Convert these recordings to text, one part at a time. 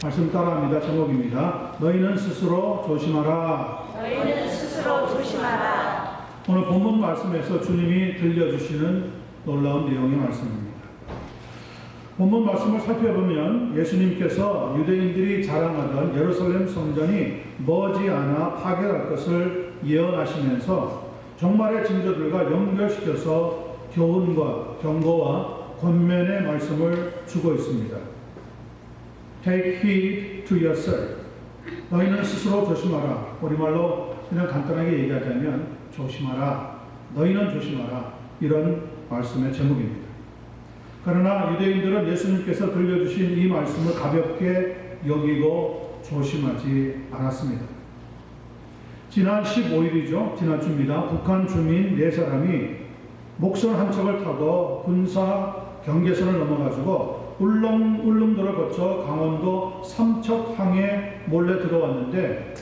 말씀 따라합니다. 제목입니다. 너희는 스스로 조심하라. 너희는 스스로 조심하라. 오늘 본문 말씀에서 주님이 들려주시는 놀라운 내용의 말씀입니다. 본문 말씀을 살펴보면 예수님께서 유대인들이 자랑하던 예루살렘 성전이 머지않아 파괴할 것을 예언하시면서 종말의 징조들과 연결시켜서 교훈과 경고와 권면의 말씀을 주고 있습니다. Take heed to yourself. 너희는 스스로 조심하라. 우리말로 그냥 간단하게 얘기하자면 조심하라. 너희는 조심하라. 이런 말씀의 제목입니다. 그러나 유대인들은 예수님께서 들려주신 이 말씀을 가볍게 여기고 조심하지 않았습니다. 지난 15일이죠. 지난주입니다. 북한 주민 4사람이 목선 한 척을 타고 군사 경계선을 넘어가지고 울릉도를 거쳐 강원도 삼척항에 몰래 들어왔는데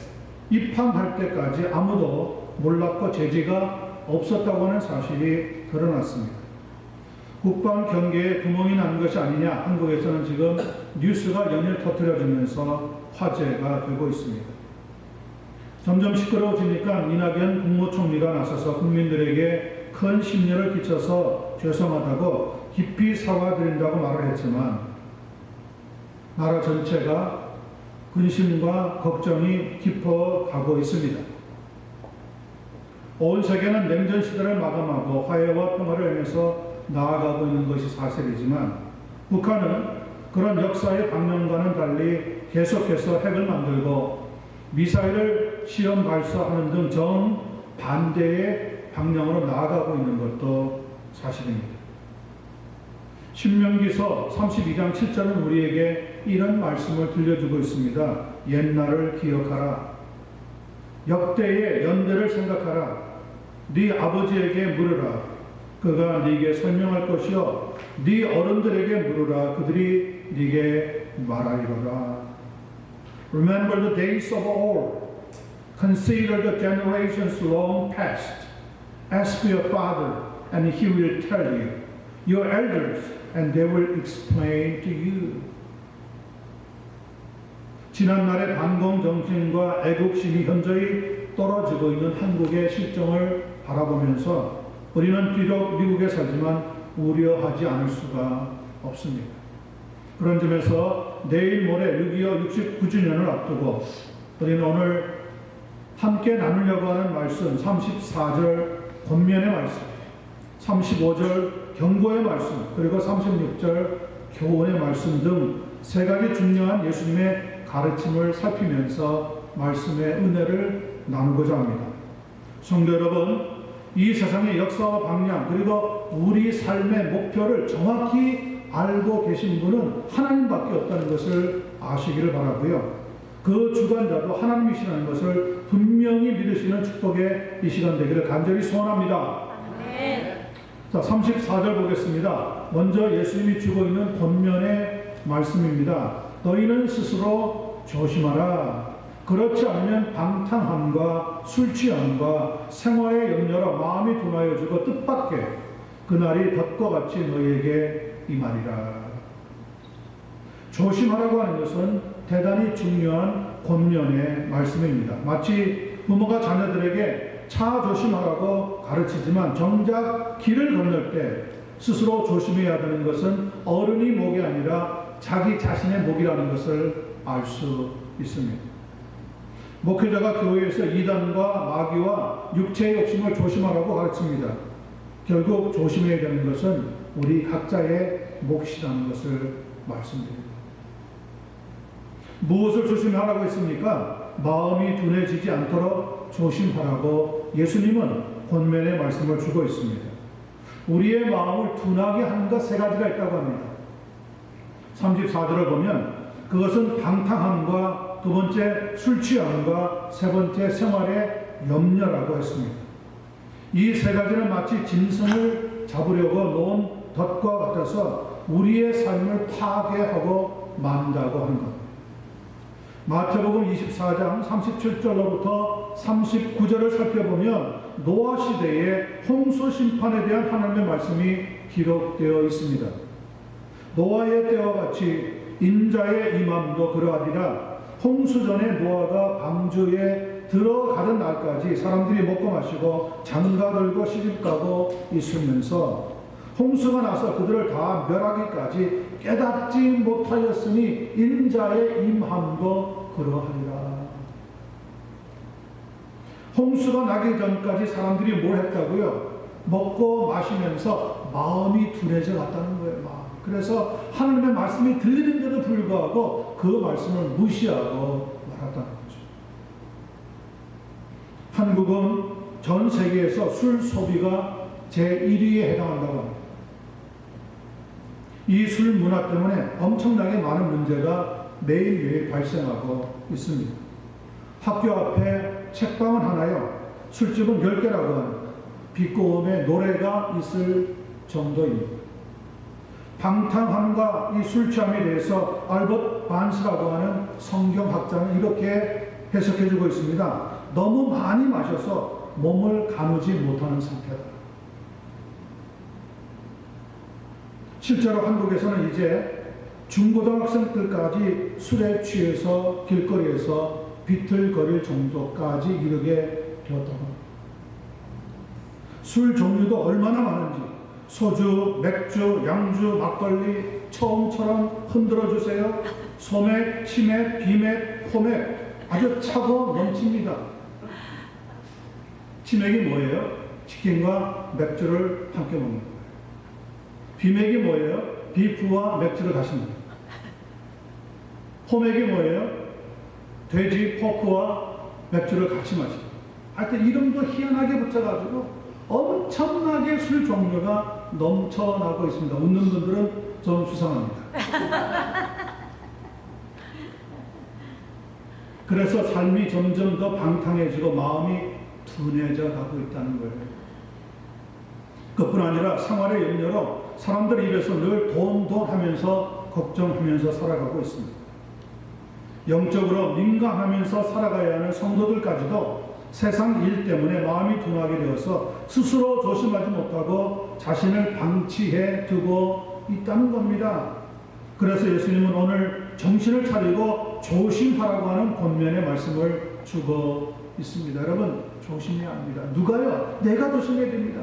입항할 때까지 아무도 몰랐고 제지가 없었다고 하는 사실이 드러났습니다. 국방 경계에 구멍이 난 것이 아니냐, 한국에서는 지금 뉴스가 연일 터뜨려지면서 화제가 되고 있습니다. 점점 시끄러워지니까 이낙연 국무총리가 나서서 국민들에게 큰 심려를 끼쳐서 죄송하다고 깊이 사과드린다고 말을 했지만 나라 전체가 근심과 걱정이 깊어가고 있습니다. 온 세계는 냉전 시대를 마감하고 화해와 평화를 향해서 나아가고 있는 것이 사실이지만 북한은 그런 역사의 방향과는 달리 계속해서 핵을 만들고 미사일을 시험 발사하는 등 정반대의 방향으로 나아가고 있는 것도 사실입니다. 신명기서 32장 7절은 우리에게 이런 말씀을 들려주고 있습니다. 옛날을 기억하라. 역대의 연대를 생각하라. 네 아버지에게 물으라. 그가 네게 설명할 것이요 네 어른들에게 물으라. 그들이 네게 말하리로라. Remember the days of old. Consider the generations long past. Ask your father, and he will tell you. Your elders, and they will explain to you. 지난날의 반공 정신과 애국심이 현저히 떨어지고 있는 한국의 실정을 바라보면서 우리는 비록 미국에 살지만 우려하지 않을 수가 없습니다. 그런 점에서 내일 모레 6.25 69주년을 앞두고 우리는 오늘 함께 나누려고 하는 말씀 34절 권면의 말씀, 35절 경고의 말씀, 그리고 36절 교훈의 말씀 등 세 가지 중요한 예수님의 가르침을 살피면서 말씀의 은혜를 나누고자 합니다. 성도 여러분, 이 세상의 역사와 방향 그리고 우리 삶의 목표를 정확히 알고 계신 분은 하나님밖에 없다는 것을 아시기를 바라고요. 그 주관자도 하나님이시라는 것을 분명히 믿으시는 축복의 이 시간 되기를 간절히 소원합니다. 네. 자, 34절 보겠습니다. 먼저 예수님이 주고 있는 권면의 말씀입니다. 너희는 스스로 조심하라. 그렇지 않으면 방탕함과 술취함과 생활의 염려로 마음이 둔하여지고 뜻밖의 그날이 덫과 같이 너희에게 임하리라. 조심하라고 하는 것은 대단히 중요한 권면의 말씀입니다. 마치 부모가 자녀들에게 차 조심하라고 가르치지만 정작 길을 건널 때 스스로 조심해야 되는 것은 어른이 목이 아니라 자기 자신의 목이라는 것을 알 수 있습니다. 목회자가 교회에서 이단과 마귀와 육체의 욕심을 조심하라고 가르칩니다. 결국 조심해야 되는 것은 우리 각자의 몫이라는 것을 말씀드립니다. 무엇을 조심하라고 했습니까? 마음이 둔해지지 않도록 조심하라고 예수님은 권면의 말씀을 주고 있습니다. 우리의 마음을 둔하게 하는 것 세 가지가 있다고 합니다. 34절을 보면 그것은 방탕함과 두 번째 술 취함과 세 번째 생활의 염려라고 했습니다. 이 세 가지는 마치 짐승을 잡으려고 놓은 덫과 같아서 우리의 삶을 파괴하고 만다고 하는 것. 마태복음 24장 37절로부터 39절을 살펴보면 노아 시대의 홍수 심판에 대한 하나님의 말씀이 기록되어 있습니다. 노아의 때와 같이 인자의 임함도 그러하리라. 홍수전에 노아가 방주에 들어가던 날까지 사람들이 먹고 마시고 장가들고 시집가고 있으면서 홍수가 나서 그들을 다 멸하기까지 깨닫지 못하였으니 인자의 임함도 그러하리라. 홍수가 나기 전까지 사람들이 뭘 했다고요? 먹고 마시면서 마음이 둔해져 갔다는 거예요. 그래서 하나님의 말씀이 들리는데도 불구하고 그 말씀을 무시하고 말았다는 거죠. 한국은 전 세계에서 술 소비가 제1위에 해당한다고 합니다. 이 술 문화 때문에 엄청나게 많은 문제가 매일매일 발생하고 있습니다. 학교 앞에 책방은 하나요, 술집은 10개라고 하는 비꼬음의 노래가 있을 정도입니다. 방탕함과 이 술 취함에 대해서 알버트 반스라고 하는 성경학자는 이렇게 해석해주고 있습니다. 너무 많이 마셔서 몸을 가누지 못하는 상태다. 실제로 한국에서는 이제 중고등학생들까지 술에 취해서 길거리에서 비틀거릴 정도까지 이르게 되었다고 합니다. 술 종류도 얼마나 많은지, 소주, 맥주, 양주, 막걸리 처음처럼 흔들어주세요. 소맥, 치맥, 비맥, 포맥 아주 차고 넘칩니다. 치맥이 뭐예요? 치킨과 맥주를 함께 먹는 거예요. 비맥이 뭐예요? 비프와 맥주를 같이 먹는 거예요. 포맥이 뭐예요? 돼지, 포크와 맥주를 같이 마시고. 하여튼 이름도 희한하게 붙여가지고 엄청나게 술 종류가 넘쳐나고 있습니다. 웃는 분들은 좀 수상합니다. 그래서 삶이 점점 더 방탕해지고 마음이 둔해져 가고 있다는 거예요. 그뿐 아니라 생활의 염려로 사람들 입에서 늘 돈 하면서 걱정하면서 살아가고 있습니다. 영적으로 민감하면서 살아가야 하는 성도들까지도 세상 일 때문에 마음이 둔하게 되어서 스스로 조심하지 못하고 자신을 방치해 두고 있다는 겁니다. 그래서 예수님은 오늘 정신을 차리고 조심하라고 하는 권면의 말씀을 주고 있습니다. 여러분, 조심해야 합니다. 누가요? 내가 조심해야 됩니다.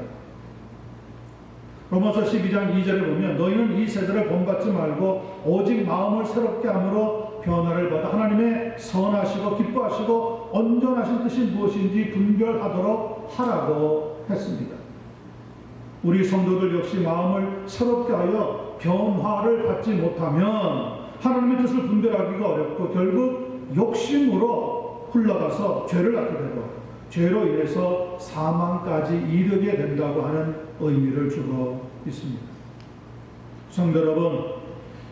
로마서 12장 2절에 보면 너희는 이 세대를 본받지 말고 오직 마음을 새롭게 함으로 변화를 받아 하나님의 선하시고 기뻐하시고 온전하신 뜻이 무엇인지 분별하도록 하라고 했습니다. 우리 성도들 역시 마음을 새롭게 하여 변화를 받지 못하면 하나님의 뜻을 분별하기가 어렵고 결국 욕심으로 흘러가서 죄를 낳게 되고 죄로 인해서 사망까지 이르게 된다고 하는 의미를 주고 있습니다. 성도 여러분,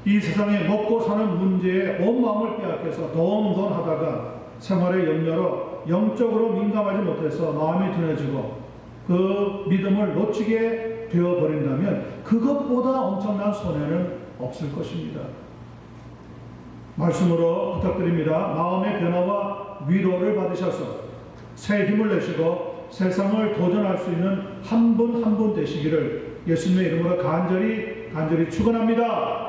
이 세상에 먹고 사는 문제에 온 마음을 빼앗겨서 돈 하다가 생활의 염려로 영적으로 민감하지 못해서 마음이 둔해지고 그 믿음을 놓치게 되어버린다면 그것보다 엄청난 손해는 없을 것입니다. 말씀으로 부탁드립니다. 마음의 변화와 위로를 받으셔서 새 힘을 내시고 세상을 도전할 수 있는 한 분 한 분 되시기를 예수님의 이름으로 간절히 축원합니다.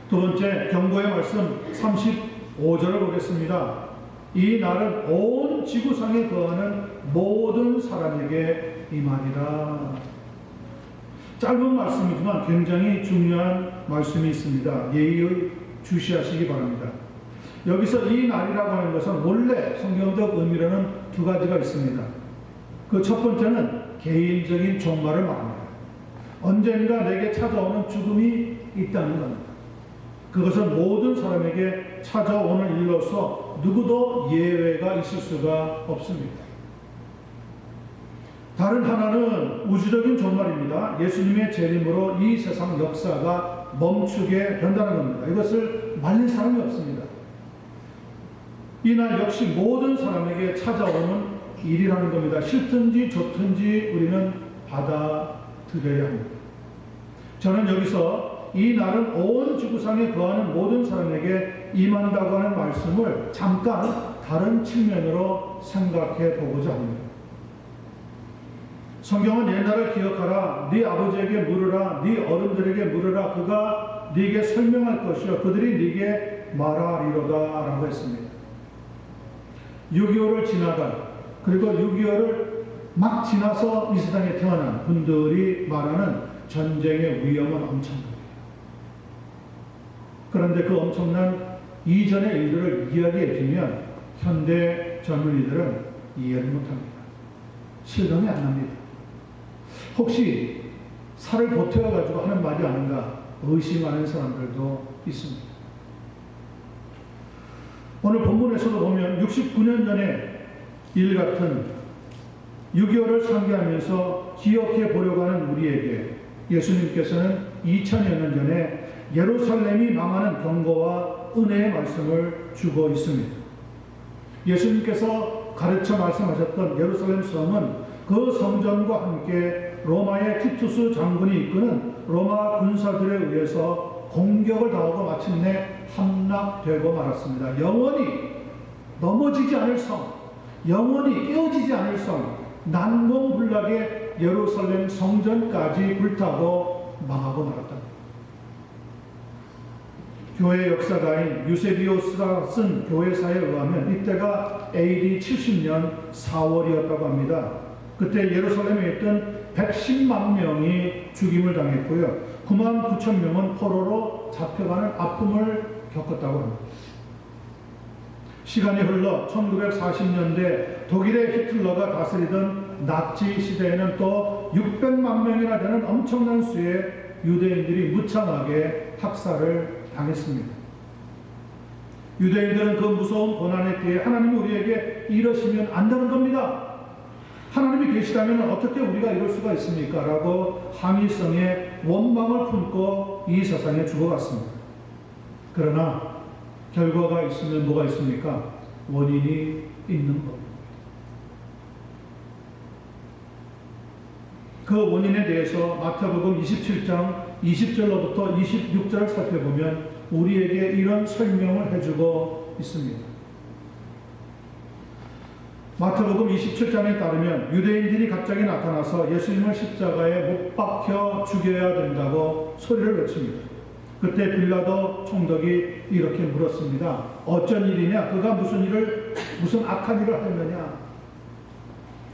두 번째 경고의 말씀 35절을 보겠습니다. 이 날은 온 지구상에 거하는 모든 사람에게 임하리라. 짧은 말씀이지만 굉장히 중요한 말씀이 있습니다. 예의 주시하시기 바랍니다. 여기서 이 날이라고 하는 것은 원래 성경적 의미로는 두 가지가 있습니다. 그 첫 번째는 개인적인 종말을 말합니다. 언젠가 내게 찾아오는 죽음이 있다는 겁니다. 그것은 모든 사람에게 찾아오는 일로서 누구도 예외가 있을 수가 없습니다. 다른 하나는 우주적인 종말입니다. 예수님의 재림으로 이 세상 역사가 멈추게 된다는 겁니다. 이것을 말릴 사람이 없습니다. 이날 역시 모든 사람에게 찾아오는 일이라는 겁니다. 싫든지 좋든지 우리는 받아들여야 합니다. 저는 여기서 이 날은 온 지구상에 거하는 모든 사람에게 임한다고 하는 말씀을 잠깐 다른 측면으로 생각해 보고자 합니다. 성경은 옛날을 기억하라, 네 아버지에게 물으라, 네 어른들에게 물으라, 그가 네게 설명할 것이요 그들이 네게 말하리로다 라고 했습니다. 6.25를 지나간, 그리고 6.25를 막 지나서 이 세상에 태어난 분들이 말하는 전쟁의 위험은 엄청납니다. 그런데 그 엄청난 이전의 일들을 이야기해 주면 현대 젊은이들은 이해를 못합니다. 실감이 안 납니다. 혹시 살을 보태어가지고 하는 말이 아닌가 의심하는 사람들도 있습니다. 오늘 본문에서도 보면 69년 전에 일 같은 6.25를 상기하면서 기억해 보려고 하는 우리에게 예수님께서는 2000여 년 전에 예루살렘이 망하는 경고와 은혜의 말씀을 주고 있습니다. 예수님께서 가르쳐 말씀하셨던 예루살렘 성은 그 성전과 함께 로마의 티투스 장군이 이끄는 로마 군사들에 의해서 공격을 당하고 마침내 함락되고 말았습니다. 영원히 넘어지지 않을 성, 영원히 깨어지지 않을 성, 난공불락의 예루살렘 성전까지 불타고 망하고 말았다. 교회 역사가인 유세비우스가 쓴 교회사에 의하면 이때가 AD 70년 4월이었다고 합니다. 그때 예루살렘에 있던 110만 명이 죽임을 당했고요. 9만 9천 명은 포로로 잡혀가는 아픔을 겪었다고 합니다. 시간이 흘러 1940년대 독일의 히틀러가 다스리던 나치 시대에는 또 600만 명이나 되는 엄청난 수의 유대인들이 무참하게 학살을 당했습니다. 유대인들은 그 무서운 고난에 대해 하나님이 우리에게 이러시면 안 되는 겁니다. 하나님이 계시다면 어떻게 우리가 이럴 수가 있습니까? 라고 항의성의 원망을 품고 이 세상에 죽어갔습니다. 그러나 결과가 있으면 뭐가 있습니까? 원인이 있는 겁니다. 그 원인에 대해서 마태복음 27장 20절로부터 26절을 살펴보면 우리에게 이런 설명을 해주고 있습니다. 마태복음 27장에 따르면 유대인들이 갑자기 나타나서 예수님을 십자가에 못 박혀 죽여야 된다고 소리를 외칩니다. 그때 빌라도 총독이 이렇게 물었습니다. 어쩐 일이냐? 그가 무슨 악한 일을 했느냐?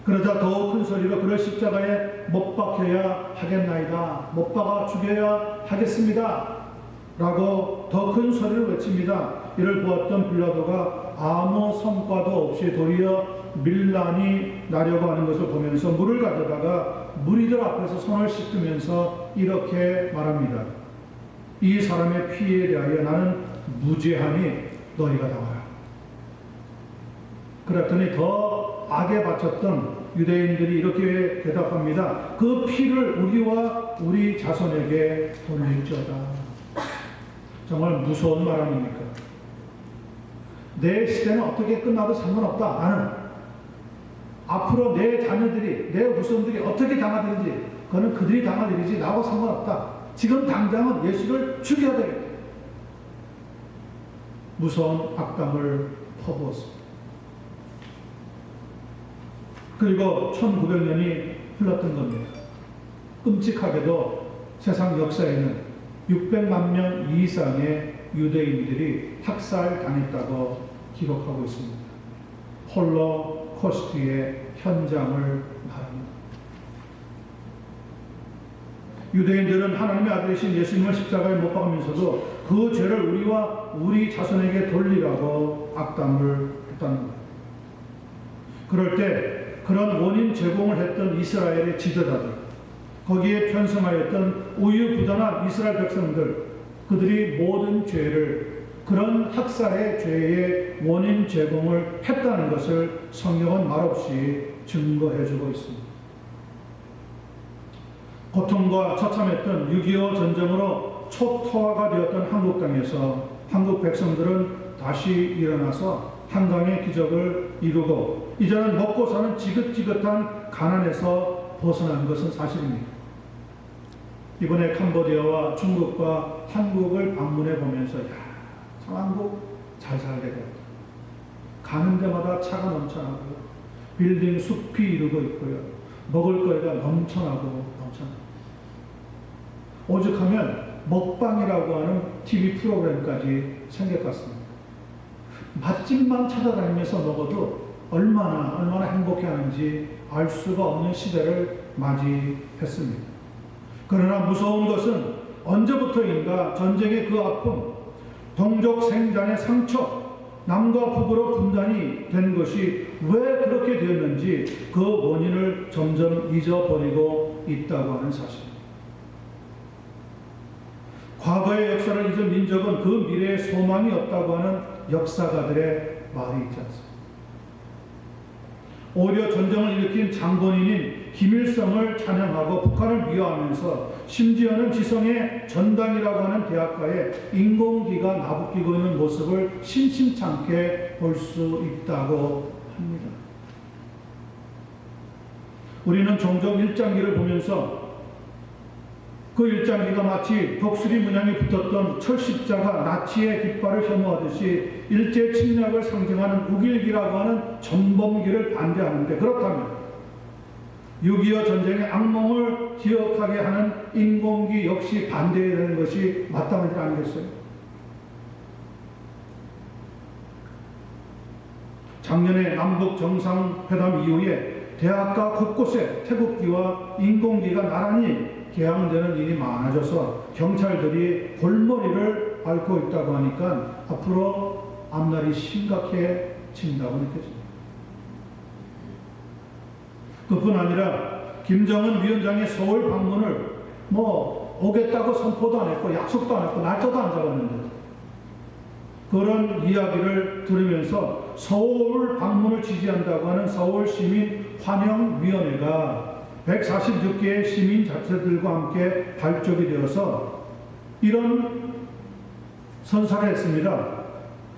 그러자 더욱 큰 소리로 그를 십자가에 못 박혀야 하겠나이다. 못 박아 죽여야 하겠습니다. 라고 더 큰 소리를 외칩니다. 이를 보았던 빌라도가 아무 성과도 없이 도리어 밀란이 나려고 하는 것을 보면서 물을 가져다가 무리들 앞에서 손을 씻으면서 이렇게 말합니다. 이 사람의 피에 대하여 나는 무죄하니 너희가 당하라. 그랬더니 더 악에 바쳤던 유대인들이 이렇게 대답합니다. 그 피를 우리와 우리 자손에게 돌릴지어다. 정말 무서운 말 아닙니까? 내 시대는 어떻게 끝나도 상관없다. 나는 앞으로 내 자녀들이, 내 후손들이 어떻게 당하든지 그거는 그들이 당할 일이지 나하고 상관없다. 지금 당장은 예수를 죽여야 되겠다. 무서운 악담을 퍼부었습니다. 그리고 1900년이 흘렀던 겁니다. 끔찍하게도 세상 역사에는 600만 명 이상의 유대인들이 학살당했다고 기록하고 있습니다. 홀로코스트의 현장을 말합니다. 유대인들은 하나님의 아들이신 예수님을 십자가에 못 박으면서도 그 죄를 우리와 우리 자손에게 돌리라고 악담을 했다는 거예요. 그럴 때 그런 원인 제공을 했던 이스라엘의 지도자들, 거기에 편성하였던 우유부단한 이스라엘 백성들, 그들이 모든 죄를, 그런 학살의 죄의 원인 제공을 했다는 것을 성경은 말없이 증거해주고 있습니다. 고통과 처참했던 6.25 전쟁으로 초토화가 되었던 한국 땅에서 한국 백성들은 다시 일어나서 한강의 기적을 이루고 이제는 먹고 사는 지긋지긋한 가난에서 벗어난 것은 사실입니다. 이번에 캄보디아와 중국과 한국을 방문해 보면서 참 한국 잘 살게 되었다. 가는 데마다 차가 넘쳐나고 빌딩 숲이 이루고 있고요. 먹을 거리가 넘쳐나고 오죽하면 먹방이라고 하는 TV 프로그램까지 생겨갔습니다. 맛집만 찾아다니면서 먹어도 얼마나 행복해하는지 알 수가 없는 시대를 맞이했습니다. 그러나 무서운 것은 언제부터인가 전쟁의 그 아픔, 동족 생잔의 상처, 남과 북으로 분단이 된 것이 왜 그렇게 되었는지 그 원인을 점점 잊어버리고 있다고 하는 사실입니다. 과거의 역사를 잊은 민족은 그 미래에 소망이 없다고 하는 역사가들의 말이 있지 않습니까? 오히려 전쟁을 일으킨 장본인인 김일성을 찬양하고 북한을 미워하면서 심지어는 지성의 전당이라고 하는 대학가에 인공기가 나부끼고 있는 모습을 심심찮게 볼 수 있다고 합니다. 우리는 종종 일장기를 보면서 그 일장기가 마치 독수리 문양이 붙었던 철십자가 나치의 깃발을 혐오하듯이 일제 침략을 상징하는 우길기라고 하는 전범기를 반대하는데, 그렇다면 6.25 전쟁의 악몽을 기억하게 하는 인공기 역시 반대해야 되는 것이 마땅한 일 아니겠어요? 작년에 남북 정상회담 이후에 대학가 곳곳에 태극기와 인공기가 나란히 개항되는 일이 많아져서 경찰들이 골머리를 앓고 있다고 하니까 앞으로 앞날이 심각해진다고 느껴집니다. 그뿐 아니라 김정은 위원장의 서울 방문을 오겠다고 선포도 안 했고 약속도 안 했고 날짜도 안 잡았는데, 그런 이야기를 들으면서 서울 방문을 지지한다고 하는 서울시민환영위원회가 146개의 시민 자체들과 함께 발족이 되어서 이런 선사를 했습니다.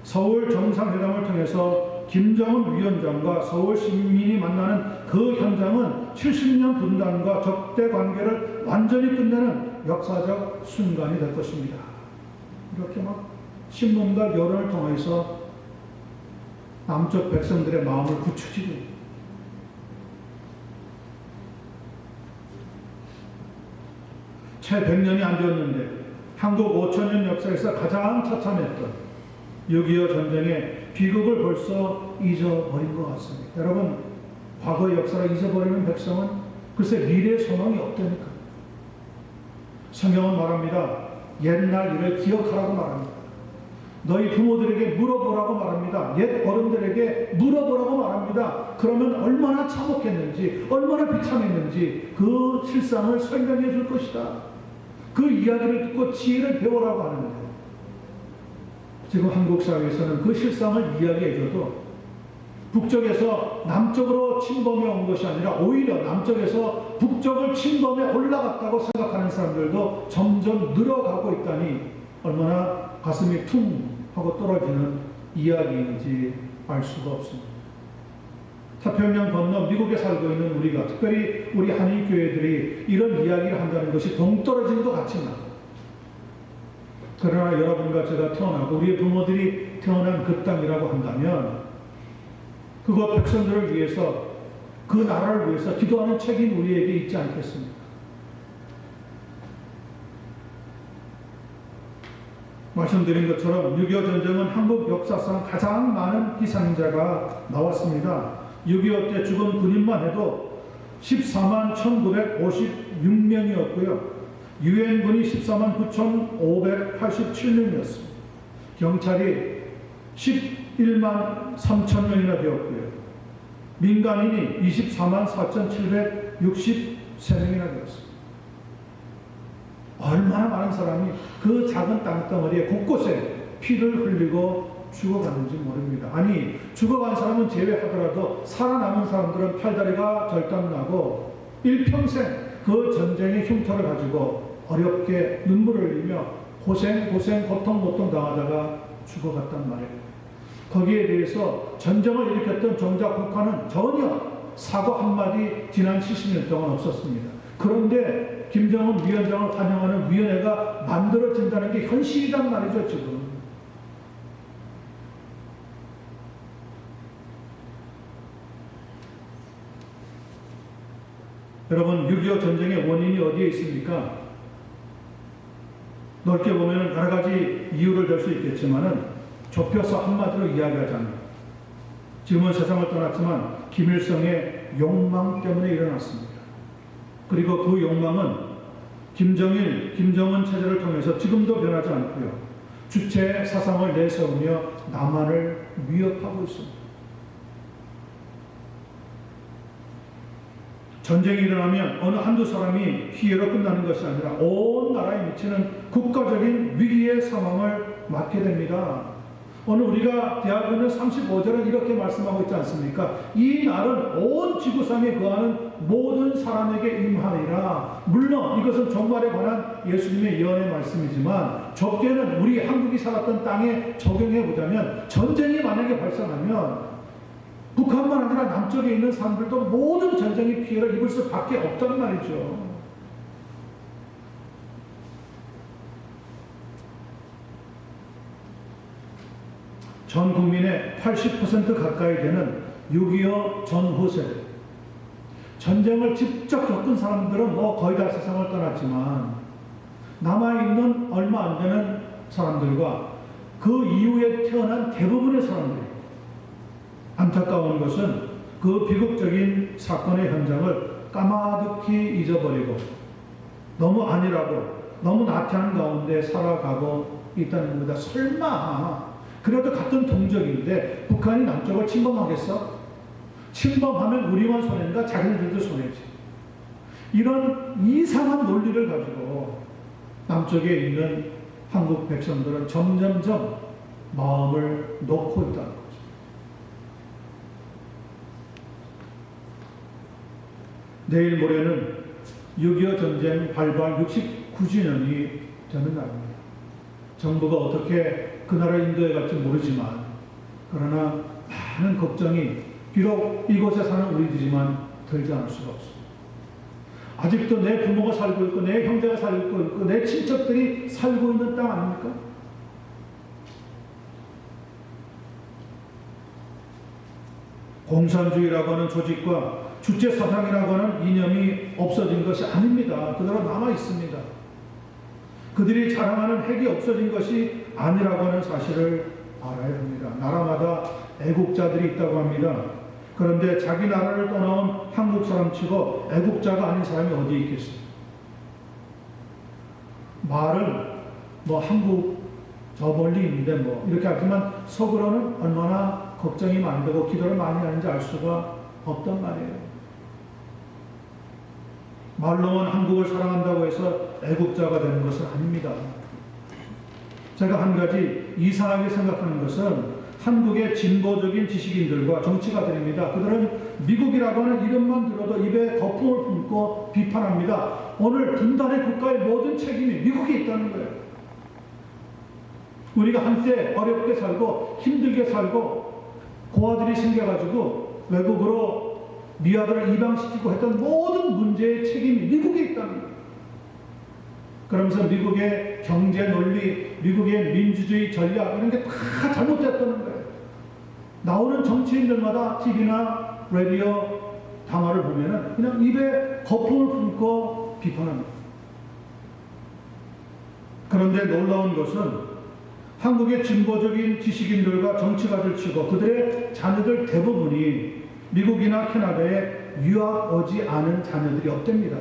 서울 정상회담을 통해서 김정은 위원장과 서울 시민이 만나는 그 현장은 70년 분단과 적대 관계를 완전히 끝내는 역사적 순간이 될 것입니다. 이렇게 신문과 여론을 통해서 남쪽 백성들의 마음을 부추기고, 채 100년이 안 되었는데 한국 5천년 역사에서 가장 처참했던 6.25 전쟁의 비극을 벌써 잊어버린 것 같습니다. 여러분, 과거의 역사를 잊어버리는 백성은 글쎄 미래의 소망이 없다니까. 성경은 말합니다. 옛날 일을 기억하라고 말합니다. 너희 부모들에게 물어보라고 말합니다. 옛 어른들에게 물어보라고 말합니다. 그러면 얼마나 참혹했는지, 얼마나 비참했는지 그 실상을 설명해 줄 것이다. 그 이야기를 듣고 지혜를 배우라고 하는데, 지금 한국 사회에서는 그 실상을 이야기해줘도 북쪽에서 남쪽으로 침범해 온 것이 아니라 오히려 남쪽에서 북쪽을 침범해 올라갔다고 생각하는 사람들도 점점 늘어가고 있다니 얼마나 가슴이 퉁 하고 떨어지는 이야기인지 알 수가 없습니다. 태평양 건너 미국에 살고 있는 우리가, 특별히 우리 한인교회들이 이런 이야기를 한다는 것이 동떨어진 것 같지만, 그러나 여러분과 제가 태어나고 우리의 부모들이 태어난 그 땅이라고 한다면 그것 백성들을 위해서, 그 나라를 위해서 기도하는 책임 우리에게 있지 않겠습니까? 말씀드린 것처럼 6.25 전쟁은 한국 역사상 가장 많은 희생자가 나왔습니다. 6.25 때 죽은 군인만 해도 14만 1956명이었고요. 유엔군이 14만 9,587명이었습니다. 경찰이 11만 3천 명이나 되었고요. 민간인이 24만 4,763명이나 되었습니다. 얼마나 많은 사람이 그 작은 땅덩어리에 곳곳에 피를 흘리고 죽어갔는지 모릅니다. 아니, 죽어간 사람은 제외하더라도 살아남은 사람들은 팔다리가 절단나고 일평생 그 전쟁의 흉터를 가지고 어렵게 눈물을 흘리며 고통 당하다가 죽어갔단 말이에요. 거기에 대해서 전쟁을 일으켰던 정작 북한은 전혀 사과 한마디 지난 70년 동안 없었습니다. 그런데 김정은 위원장을 환영하는 위원회가 만들어진다는 게 현실이란 말이죠, 지금. 여러분, 6.25 전쟁의 원인이 어디에 있습니까? 넓게 보면 여러 가지 이유를 들 수 있겠지만은 좁혀서 한마디로 이야기하자면 지금은 세상을 떠났지만 김일성의 욕망 때문에 일어났습니다. 그리고 그 욕망은 김정일, 김정은 체제를 통해서 지금도 변하지 않고요. 주체 사상을 내세우며 남한을 위협하고 있습니다. 전쟁이 일어나면 어느 한두 사람이 피해로 끝나는 것이 아니라 온 나라에 미치는 국가적인 위기의 상황을 맞게 됩니다. 오늘 우리가 디아그는 35절은 이렇게 말씀하고 있지 않습니까? 이 날은 온 지구상에 거하는 모든 사람에게 임하리라. 물론 이것은 종말에 관한 예수님의 예언의 말씀이지만 적게는 우리 한국이 살았던 땅에 적용해 보자면 전쟁이 만약에 발생하면 북한만 아니라 남쪽에 있는 사람들도 모든 전쟁의 피해를 입을 수밖에 없단 말이죠. 전 국민의 80% 가까이 되는 6.25 전후 세대, 전쟁을 직접 겪은 사람들은 거의 다 세상을 떠났지만 남아있는 얼마 안 되는 사람들과 그 이후에 태어난 대부분의 사람들이, 안타까운 것은 그 비극적인 사건의 현장을 까마득히 잊어버리고 너무 안일하고 너무 나태한 가운데 살아가고 있다는 겁니다. 설마 그래도 같은 동족인데 북한이 남쪽을 침범하겠어? 침범하면 우리만 손해인가? 자기네들도 손해지. 이런 이상한 논리를 가지고 남쪽에 있는 한국 백성들은 점점점 마음을 놓고 있다는 거죠. 내일 모레는 6.25 전쟁 발발 69주년이 되는 날입니다. 정부가 어떻게 그 나라를 인도해 갈지 모르지만 그러나 많은 걱정이 비록 이곳에 사는 우리들이지만 들지 않을 수가 없습니다. 아직도 내 부모가 살고 있고 내 형제가 살고 있고 내 친척들이 살고 있는 땅 아닙니까? 공산주의라고 하는 조직과 주체 사상이라고 하는 이념이 없어진 것이 아닙니다. 그대로 남아 있습니다. 그들이 자랑하는 핵이 없어진 것이 아니라고 하는 사실을 알아야 합니다. 나라마다 애국자들이 있다고 합니다. 그런데 자기 나라를 떠나온 한국 사람치고 애국자가 아닌 사람이 어디 있겠습니까? 말은 한국 저 멀리 있는데 이렇게 하지만 속으로는 얼마나 걱정이 많이 되고 기도를 많이 하는지 알 수가 없단 말이에요. 말로만 한국을 사랑한다고 해서 애국자가 되는 것은 아닙니다. 제가 한 가지 이상하게 생각하는 것은 한국의 진보적인 지식인들과 정치가들입니다. 그들은 미국이라고 하는 이름만 들어도 입에 거품을 품고 비판합니다. 오늘 분단의 국가의 모든 책임이 미국에 있다는 거예요. 우리가 한때 어렵게 살고 힘들게 살고 고아들이 생겨가지고 외국으로 미아들을 입양시키고 했던 모든 문제의 책임이 미국에 있다는 거예요. 그러면서 미국의 경제 논리, 미국의 민주주의 전략 이런 게 다 잘못됐다는 거예요. 나오는 정치인들마다 TV나 라디오 담화를 보면은 그냥 입에 거품을 품고 비판합니다. 그런데 놀라운 것은 한국의 진보적인 지식인들과 정치가들 치고 그들의 자녀들 대부분이 미국이나 캐나다에 유학 오지 않은 자녀들이 없답니다.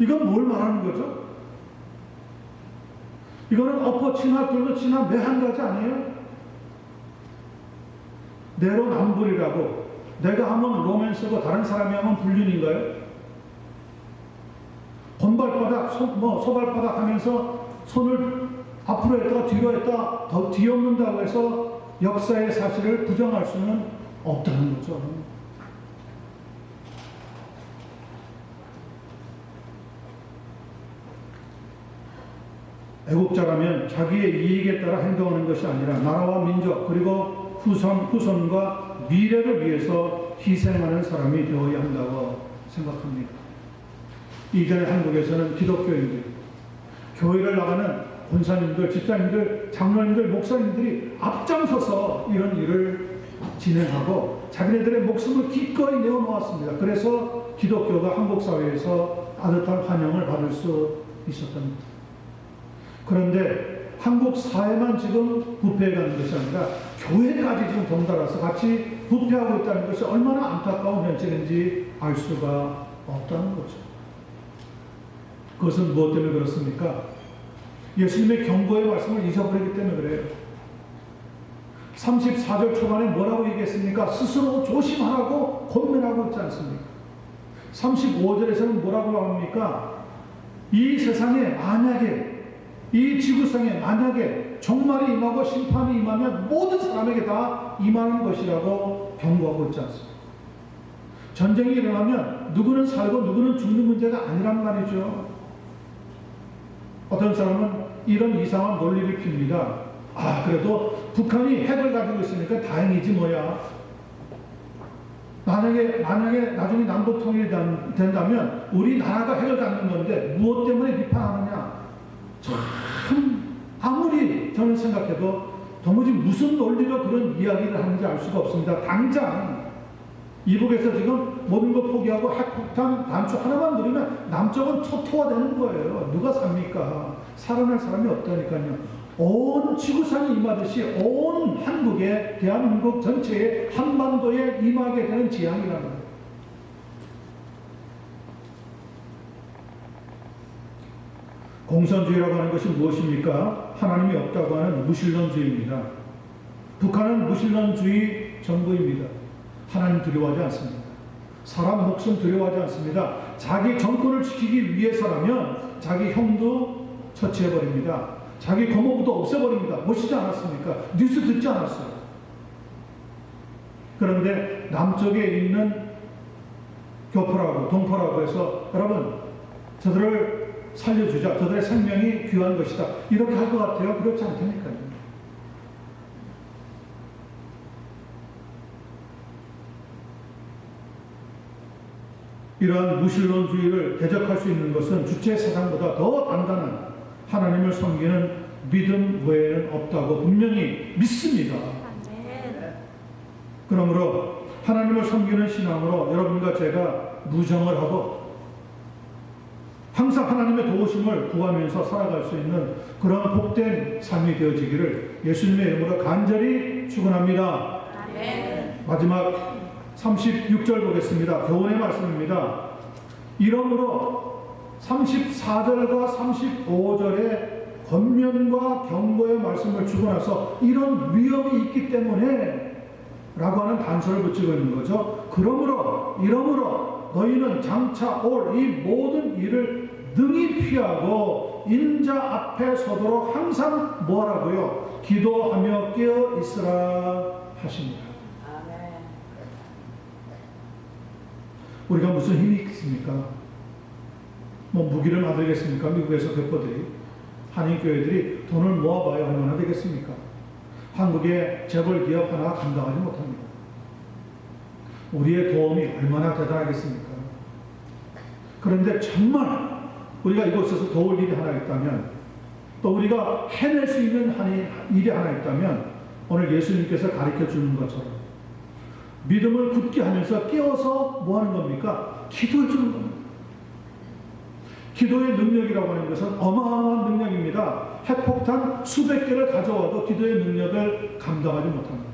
이건 뭘 말하는 거죠? 이거는 엎어 치나 뚫고 치나 매 한 가지 아니에요? 내로남불이라고 내가 하면 로맨스고 다른 사람이 하면 불륜인가요? 건발바닥, 소발바닥 하면서 손을 앞으로 했다가 뒤로 했다 더 뒤엎는다고 해서 역사의 사실을 부정할 수는 없다는 거죠. 애국자라면 자기의 이익에 따라 행동하는 것이 아니라 나라와 민족 그리고 후손과 미래를 위해서 희생하는 사람이 되어야 한다고 생각합니다. 이전에 한국에서는 기독교인들, 교회를 나가는 권사님들, 집사님들, 장로님들, 목사님들이 앞장서서 이런 일을 진행하고 자기네들의 목숨을 기꺼이 내어놓았습니다. 그래서 기독교가 한국 사회에서 따뜻한 환영을 받을 수 있었답니다. 그런데 한국 사회만 지금 부패해가는 것이 아니라 교회까지 지금 덩달아서 같이 부패하고 있다는 것이 얼마나 안타까운 현실인지 알 수가 없다는 거죠. 그것은 무엇 때문에 그렇습니까? 예수님의 경고의 말씀을 잊어버리기 때문에 그래요. 34절 초반에 뭐라고 얘기했습니까? 스스로 조심하라고 권면하고 있지 않습니까? 35절에서는 뭐라고 합니까? 이 세상에 만약에, 이 지구상에 만약에 종말이 임하고 심판이 임하면 모든 사람에게 다 임하는 것이라고 경고하고 있지 않습니까? 전쟁이 일어나면 누구는 살고 누구는 죽는 문제가 아니란 말이죠. 어떤 사람은 이런 이상한 논리를 핍니다. 그래도 북한이 핵을 가지고 있으니까 다행이지 뭐야. 만약에 나중에 남북 통일이 된다면 우리나라가 핵을 갖는 건데 무엇 때문에 비판하느냐. 참 아무리 저는 생각해도 도무지 무슨 논리로 그런 이야기를 하는지 알 수가 없습니다. 당장 이북에서 지금 모든 거 포기하고 핵폭탄 단추 하나만 누르면 남쪽은 초토화되는 거예요. 누가 삽니까? 살아날 사람이 없다니까요. 온 지구상이 임하듯이 온 한국에, 대한민국 전체에, 한반도에 임하게 되는 재앙이라는 거예요. 공산주의라고 하는 것이 무엇입니까? 하나님이 없다고 하는 무신론주의입니다. 북한은 무신론주의 정부입니다. 하나님 두려워하지 않습니다. 사람 목숨 두려워하지 않습니다. 자기 정권을 지키기 위해서라면 자기 형도 처치해버립니다. 자기 고모부도 없애버립니다. 보시지 않았습니까? 뉴스 듣지 않았어요. 그런데 남쪽에 있는 교포라고 동포라고 해서 여러분 저들을 살려주자. 저들의 생명이 귀한 것이다. 이렇게 할 것 같아요? 그렇지 않다니까요. 이러한 무신론주의를 대적할 수 있는 것은 주체 사상보다 더 단단한 하나님을 섬기는 믿음 외에는 없다고 분명히 믿습니다. 그러므로 하나님을 섬기는 신앙으로 여러분과 제가 무정을 하고 항상 하나님의 도우심을 구하면서 살아갈 수 있는 그런 복된 삶이 되어지기를 예수님의 이름으로 간절히 축원합니다. 마지막 36절 보겠습니다. 교훈의 말씀입니다. 이러므로 34절과 35절의 권면과 경고의 말씀을 주고 나서 이런 위험이 있기 때문에 라고 하는 단서를 붙이고 있는 거죠. 이러므로 너희는 장차 올 이 모든 일을 능히 피하고 인자 앞에 서도록 항상 뭐하라고요? 기도하며 깨어 있으라 하십니다. 우리가 무슨 힘이 있습니까? 뭐 무기를 만들겠습니까? 미국에서 교포들이, 한인교회들이 돈을 모아봐야 얼마나 되겠습니까? 한국의 재벌 기업 하나 감당하지 못합니다. 우리의 도움이 얼마나 대단하겠습니까? 그런데 정말 우리가 이곳에서 도울 일이 하나 있다면, 또 우리가 해낼 수 있는 일이 하나 있다면 오늘 예수님께서 가르쳐 주는 것처럼 믿음을 굳게 하면서 깨어서 뭐 하는 겁니까? 기도해 주는 겁니다. 기도의 능력이라고 하는 것은 어마어마한 능력입니다. 핵폭탄 수백 개를 가져와도 기도의 능력을 감당하지 못합니다.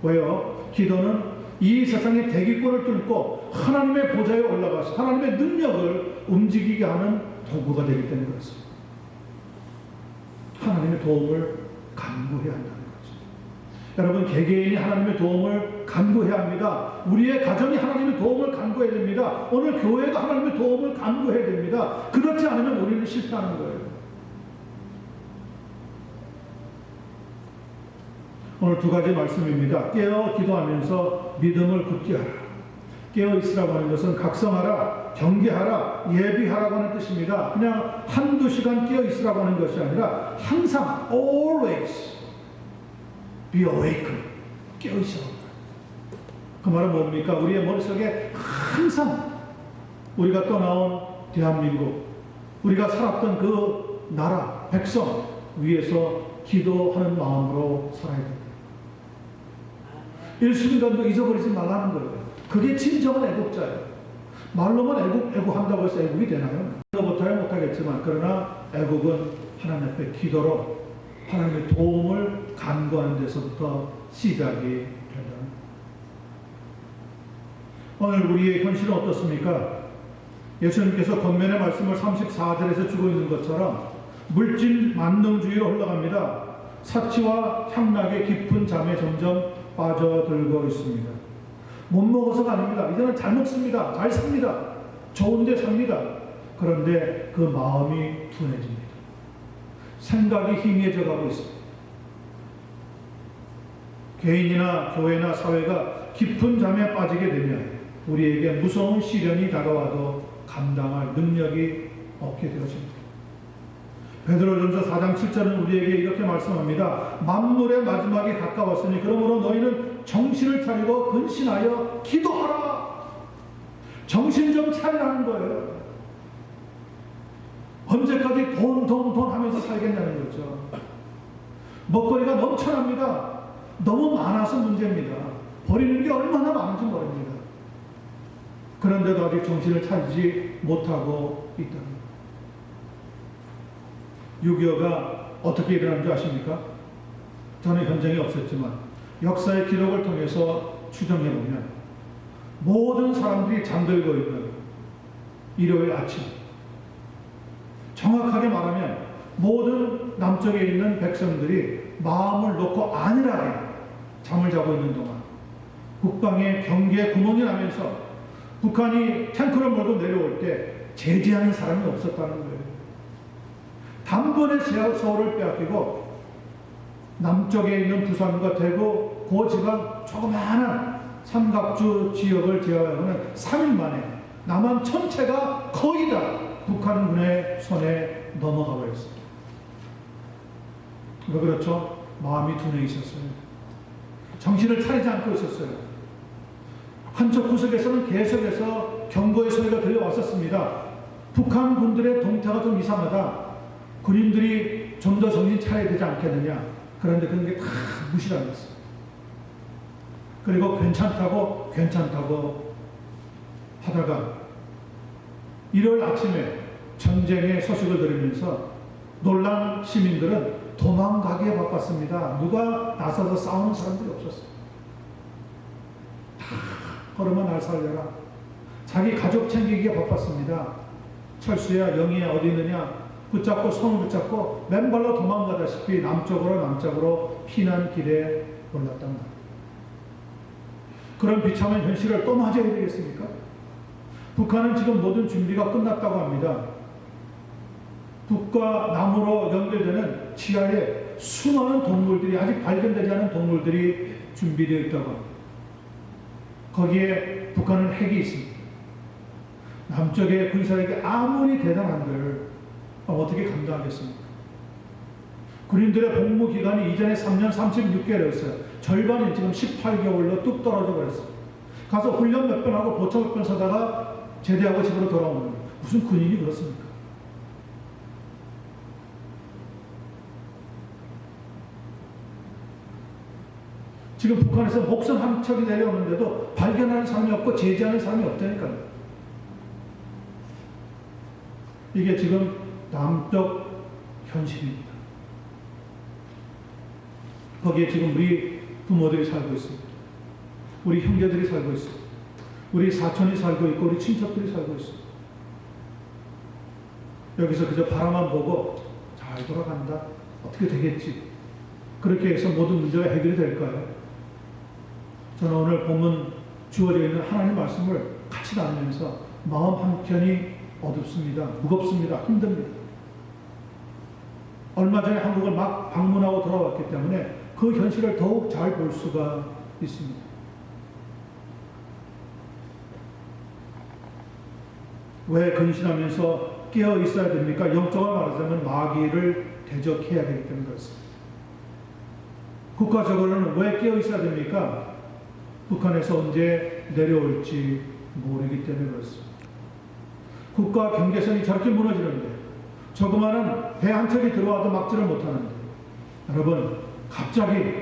왜요? 기도는 이 세상의 대기권을 뚫고 하나님의 보좌에 올라가서 하나님의 능력을 움직이게 하는 도구가 되기 때문에 그렇습니다. 하나님의 도움을 간구해야 한다는 거죠. 여러분, 개개인이 하나님의 도움을 간구해야 합니다. 우리의 가정이 하나님의 도움을 간구해야 됩니다. 오늘 교회가 하나님의 도움을 간구해야 됩니다. 그렇지 않으면 우리는 실패하는 거예요. 오늘 두 가지 말씀입니다. 깨어 기도하면서 믿음을 굳게 하라. 깨어 있으라고 하는 것은 각성하라, 경계하라, 예비하라고 하는 뜻입니다. 그냥 한두 시간 깨어 있으라고 하는 것이 아니라 항상 always be awakened. 깨어 있으라고. 그 말은 뭡니까? 우리의 머릿속에 항상 우리가 떠나온 대한민국, 우리가 살았던 그 나라, 백성 위해서 기도하는 마음으로 살아야 됩니다. 일순간도 잊어버리지 말라는 거예요. 그게 진정한 애국자예요. 말로만 애국한다고 해서 애국이 되나요? 못하겠지만 그러나 애국은 하나님 앞에 기도로 하나님의 도움을 간구하는 데서부터 시작이 된다. 오늘 우리의 현실은 어떻습니까? 예수님께서 권면의 말씀을 34절에서 주고 있는 것처럼 물질 만능주의로 흘러갑니다. 사치와 향락의 깊은 잠에 점점 빠져들고 있습니다. 못 먹어서가 아닙니다. 이제는 잘 먹습니다. 잘 삽니다. 좋은데 삽니다. 그런데 그 마음이 둔해집니다. 생각이 희미해져 가고 있습니다. 개인이나 교회나 사회가 깊은 잠에 빠지게 되면 우리에게 무서운 시련이 다가와도 감당할 능력이 없게 되어집니다. 베드로전서 4장 7절은 우리에게 이렇게 말씀합니다. 만물의 마지막이 가까웠으니 그러므로 너희는 정신을 차리고 근신하여 기도하라. 정신 좀 차리라는 거예요. 언제까지 돈 하면서 살겠냐는 거죠. 먹거리가 넘쳐납니다. 너무 많아서 문제입니다. 버리는 게 얼마나 많은지 모릅니다. 그런데도 아직 정신을 차리지 못하고 있다. 6.25가 어떻게 일어난 줄 아십니까? 저는 현장에 없었지만 역사의 기록을 통해서 추정해보면 모든 사람들이 잠들고 있는 일요일 아침, 정확하게 말하면 모든 남쪽에 있는 백성들이 마음을 놓고 안일하게 잠을 자고 있는 동안 국방의 경계에 구멍이 나면서 북한이 탱크를 몰고 내려올 때 제지하는 사람이 없었다는 거예요. 단번에 서울을 빼앗기고 남쪽에 있는 부산과 대구, 그 지방 조그마한 삼각주 지역을 제외하고는 3일 만에 남한 전체가 거의 다 북한군의 손에 넘어가 버렸습니다. 왜 그렇죠? 마음이 둔해 있었어요. 정신을 차리지 않고 있었어요. 한쪽 구석에서는 계속해서 경고의 소리가 들려왔었습니다. 북한 군들의 동태가 좀 이상하다. 군인들이 좀 더 정신 차려야 되지 않겠느냐. 그런데 그런 게 다 무시당했어요. 그리고 괜찮다고 하다가 일요일 아침에 전쟁의 소식을 들으면서 놀란 시민들은 도망가기에 바빴습니다. 누가 나서서 싸우는 사람들이 없었어요. 다 걸어만 날 살려라. 자기 가족 챙기기에 바빴습니다. 철수야, 영희야 어디 있느냐? 붙잡고 손을 붙잡고 맨발로 도망가다시피 남쪽으로 피난길에 올랐단 말이에요. 그런 비참한 현실을 또 맞아야 되겠습니까? 북한은 지금 모든 준비가 끝났다고 합니다. 북과 남으로 연결되는 지하에 수많은 동물들이, 아직 발견되지 않은 동물들이 준비되어 있다고 합니다. 거기에 북한은 핵이 있습니다. 남쪽의 군사력이 아무리 대단한들 어떻게 감당하겠습니까? 군인들의 복무 기간이 이전에 3년 36개월이었어요. 절반이 지금 18개월로 뚝 떨어져 버렸어요. 가서 훈련 몇 번 하고 보초 몇 번 서다가 제대하고 집으로 돌아오는 거예요. 무슨 군인이 그렇습니까? 지금 북한에서 목숨 한 척이 내려오는데도 발견하는 사람이 없고 제지하는 사람이 없다니까요. 이게 지금 남쪽 현실입니다. 거기에 지금 우리 부모들이 살고 있습니다. 우리 형제들이 살고 있습니다. 우리 사촌이 살고 있고 우리 친척들이 살고 있습니다. 여기서 그저 바라만 보고 잘 돌아간다. 어떻게 되겠지. 그렇게 해서 모든 문제가 해결이 될까요? 저는 오늘 본문 주어져 있는 하나님 말씀을 같이 나누면서 마음 한켠이 어둡습니다. 무겁습니다. 힘듭니다. 얼마 전에 한국을 막 방문하고 돌아왔기 때문에 그 현실을 더욱 잘 볼 수가 있습니다. 왜 근신하면서 깨어 있어야 됩니까? 영적으로 말하자면 마귀를 대적해야 되기 때문에 그렇습니다. 국가적으로는 왜 깨어 있어야 됩니까? 북한에서 언제 내려올지 모르기 때문에 그렇습니다. 국가 경계선이 저렇게 무너지는데 조그마한 배 한 척이 들어와도 막지를 못하는데 여러분 갑자기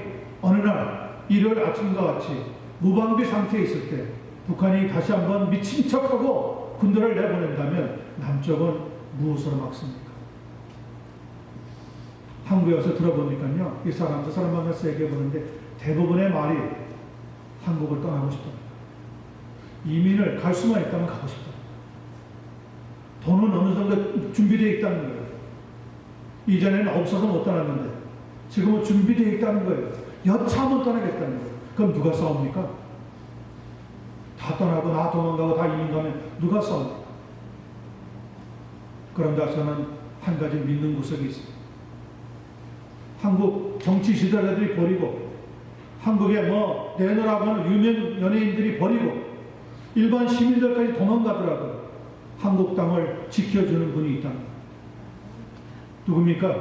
어느 날 일요일 아침과 같이 무방비 상태에 있을 때 북한이 다시 한번 미친 척하고 군대를 내보낸다면 남쪽은 무엇으로 막습니까? 한국에 와서 들어보니까요, 이 사람 만나서 얘기해 보는데 대부분의 말이 한국을 떠나고 싶다. 이민을 갈 수만 있다면 가고 싶다. 돈은 어느 정도 준비되어 있다는 거예요. 이전에는 없어서 못 떠났는데 지금은 준비되어 있다는 거예요. 여차하면 떠나겠다는 거예요. 그럼 누가 싸웁니까? 다 떠나고 다 도망가고 다 이민 가면 누가 싸웁니까? 그런데 저는 한 가지 믿는 구석이 있습니다. 한국 정치 지도자들이 버리고 한국의 내놓으라고 하는 유명 연예인들이 버리고 일반 시민들까지 도망가더라도 한국 땅을 지켜주는 분이 있다. 누굽니까?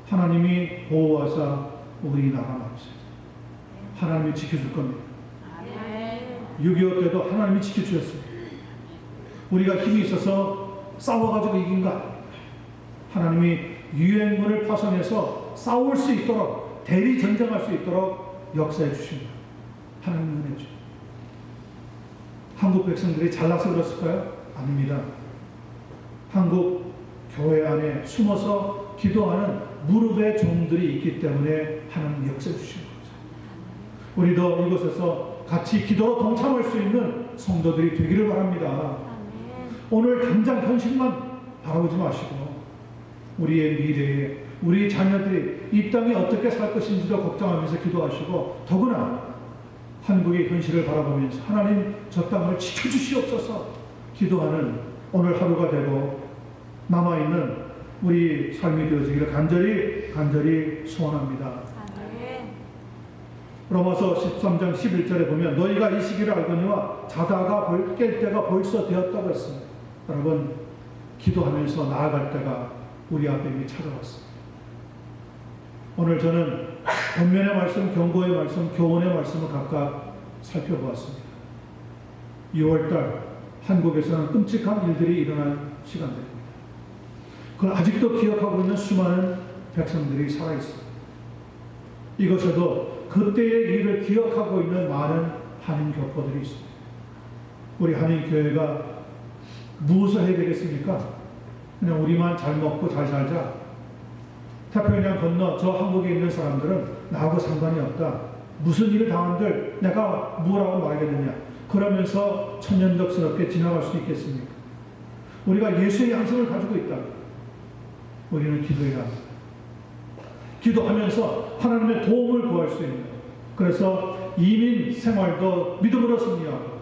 하나님이 보호하사 우리나라 나라죠. 하나님이 지켜줄 겁니다. 6.25 때도 하나님이 지켜주셨습니다. 우리가 힘이 있어서 싸워가지고 이긴가? 하나님이 유엔군을 파송해서 싸울 수 있도록 대리 전쟁할 수 있도록 역사해 주십니다. 하나님 은혜죠. 한국 백성들이 잘나서 그렇을까요? 아닙니다. 한국 교회 안에 숨어서 기도하는 무릎의 종들이 있기 때문에 하나님 역사해 주시는 거죠. 우리도 이곳에서 같이 기도로 동참할 수 있는 성도들이 되기를 바랍니다. 오늘 당장 현실만 바라보지 마시고 우리의 미래에 우리 자녀들이 이 땅에 어떻게 살 것인지도 걱정하면서 기도하시고 더구나 한국의 현실을 바라보면서 하나님 저 땅을 지켜주시옵소서 기도하는 오늘 하루가 되고 남아있는 우리 삶이 되어지기를 간절히 소원합니다. 로마서 13장 11절에 보면 너희가 이 시기를 알거니와 자다가 깰 때가 벌써 되었다고 했습니다. 여러분 기도하면서 나아갈 때가 우리 앞에 이미 찾아왔습니다. 오늘 저는 권면의 말씀, 경고의 말씀, 교훈의 말씀을 각각 살펴보았습니다. 2월달 한국에서는 끔찍한 일들이 일어난 시간들입니다. 그걸 아직도 기억하고 있는 수많은 백성들이 살아있습니다. 이것에도 그때의 일을 기억하고 있는 많은 한인 교포들이 있습니다. 우리 한인 교회가 무엇을 해야 되겠습니까? 그냥 우리만 잘 먹고 잘 살자. 태평양 건너 저 한국에 있는 사람들은 나하고 상관이 없다. 무슨 일을 당한들 내가 뭐라고 말하겠느냐. 그러면서 천연덕스럽게 지나갈 수 있겠습니까? 우리가 예수의 양심을 가지고 있다. 우리는 기도해야 합니다. 기도하면서 하나님의 도움을 구할 수 있는, 그래서 이민 생활도 믿음으로 승리하고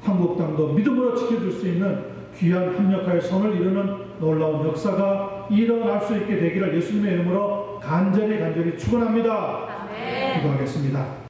한국 땅도 믿음으로 지켜줄 수 있는 귀한 협력하여 선을 이루는 놀라운 역사가 일어날 수 있게 되기를 예수님의 이름으로 간절히 축원합니다. 기도하겠습니다.